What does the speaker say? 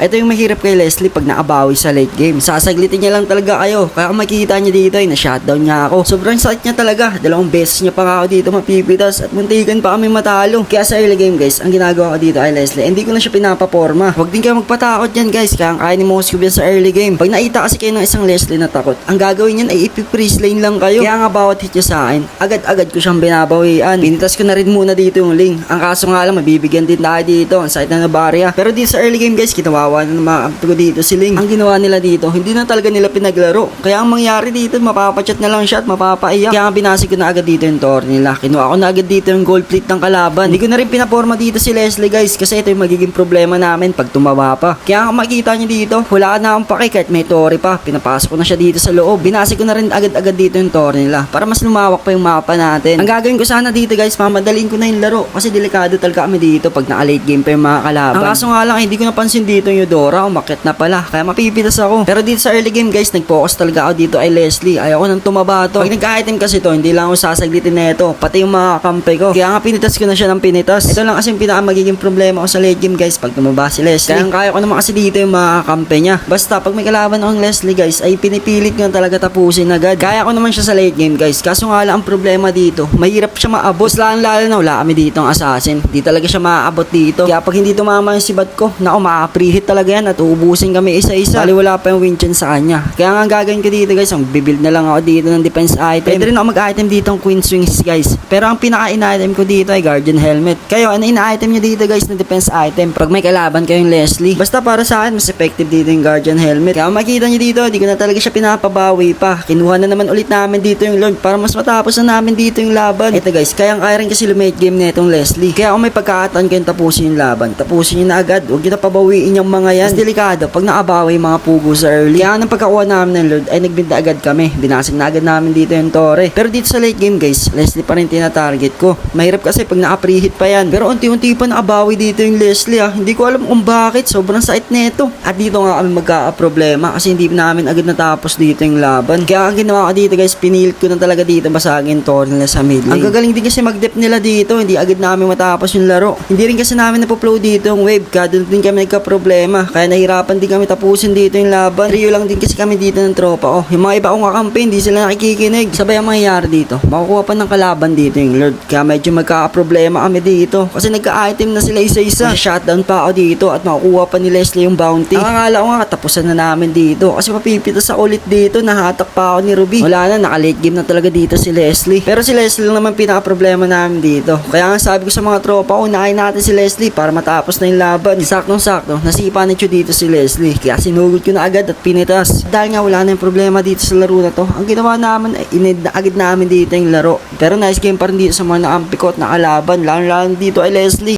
Ito yung mahirap kay Leslie pag nakabawi sa late game. Sasaglitin niya lang talaga kayo. Kaya kung makikita niya dito ay na-shutdown nga ako. Sobrang sakit niya talaga. 2 beses niya pa nga ako dito mapipitas at muntikan pa kami matalo. Kaya sa early game guys, ang ginagawa ko dito ay Leslie, hindi ko na siya pinapaporma. Huwag din kayo magpatakot yan guys. Kaya kaya ni Moscow yan sa early game. Pag nakita kasi kayo ng isang Leslie na takot, ang gagawin niyan ay ipi-freeze lane lang kayo. Kaya nga bawat hit niya sa akin, agad-agad ko siyang binabawian. Pinitas ko na rin muna dito yung link. Ang kaso nga lang, mabibigyan din tayo dito. Ang site na barya. Pero dito sa early game guys, kinawawa na mga abto ko dito si Ling. Ang ginawa nila dito, hindi na talaga nila pinaglaro. Kaya ang mangyari dito, mapapachat na lang siya at mapapaiyak. Kaya nga binasi ko na agad dito yung tour nila. Kinuha ko na agad dito yung gold plate ng kalaban. Hindi ko na rin pinaporma dito si Leslie guys, kasi ito yung magiging problema namin pag tumaba pa. Kaya kung makikita nyo dito, wala na akong pake kahit may tori pa. Pinapasok ko na siya dito sa loob. Binasi ko na rin agad-agad dito yung tour nila para mas lumawak pa yung mapa natin. Ang gagawin ko sana dito guys, mamadalin ko na yung laro kasi delikado talaga kami dito pag naka-late game pa yung mga kalaban. Ang kaso nga lang, hindi ko napansin dito yung Eudora, umakyat na pala, kaya mapipitas ako. Pero dito sa early game guys, nag-focus talaga ako dito ay Leslie. Ayaw ko nang tumaba to. Pag nagka-item kasi to, hindi lang ako sasaglitin na ito, pati yung mga kampe ko. Kaya nga pinitas ko na siya ng pinitas. Ito lang kasi yung pinaka magiging problema ko sa late game guys pag tumaba si Leslie. Kaya kaya ko naman kasi dito yung mga kampe niya. Basta pag may kalaban akong Leslie guys, ay pinipilit ko na talaga tapusin agad. Kaya ko naman siya sa late game guys. Kaso nga lang ang problema dito, mahirap siya maabot. Lalo na wala kami dito ang assassin. Di talaga siya maaabot dito. Kaya pag hindi tumama yung sibat ko, naku, maka-preheat talaga yan at uubusin kami isa-isa. Bali wala pa yung win chance sa kanya. Kaya nga ang gagawin ko dito guys, ang bibuild na lang ako dito ng defense item. Pwede rin ako mag-item dito ng Queen Swings guys. Pero ang pinaka-in-item ko dito ay Guardian Helmet. Kayo, ano in-item nyo dito guys na defense item pag may kalaban kayong Leslie? Basta para sa akin, mas effective dito yung Guardian Helmet. Kaya makita nyo dito, di ko na talaga siya pinapabawi pa. Kinuha na naman ulit namin dito yung Lord para mas matapos na namin dito yung laban. Ito guys, kaya rin kasi lumate game na itong Leslie. Kaya kung may pagkakataon kayong tapusin yung laban, tapusin nyo na agad. Huwag nyo na pabawiin yung mga yan. Mas delikado pag nakabawi yung mga pugo sa early. Kaya nang pagkakuha namin ng Lord ay nagbinta agad kami. Binasag na agad namin dito yung Torre. Pero dito sa late game guys, Leslie pa rin tina-target ko. Mahirap kasi pag naka-preheat pa yan. Pero unti-unti pa nakabawi dito yung Leslie ah. Hindi ko alam kung bakit. Sobrang sakit nito. At dito nga kami magka-problema kasi hindi namin agad natapos dito yung laban. Kaya ang ginawa ko dito guys, pinilit ko na talaga dito basagin Torre nila sa mid lane. Ang gagaling din kasi mag-dep nila dito. Hindi agad namin matapos yung laro. Hindi rin kasi namin napoplow dito yung wave. Kaya doon din kami nagka-problema. Kaya nahirapan din kami tapusin dito yung laban. Trio lang din kasi kami dito ng tropa. Yung mga iba kong kakampi, hindi sila nakikikinig. Sabay ang mangyayari dito. Makukuha pa ng kalaban dito yung Lord. Kaya medyo magkaka-problema kami dito. Kasi nagka-item na sila isa-isa. Shutdown pa ako dito at makukuha pa ni Leslie yung bounty. Nakakala ko nga katapusan na namin dito. Kasi mapipitas sa ulit dito. Nahatak pa ako ni Ruby. Wala na, naka-late game na talaga dito si Leslie. Pero si Leslie lang naman pinaka-problema namin dito. Kaya nga sabi ko sa mga tropa, unahin natin si Leslie para matapos na yung laban. Saktong-sakto, nasipa ni Chu dito si Leslie. Kaya sinugod ko na agad at pinitas. Dahil nga wala na yung problema dito sa laro na to, ang ginawa namin ay inid na agad namin dito yung laro. Pero nice game pa rin dito sa mga naampikot na kalaban. Lalo dito ay Leslie.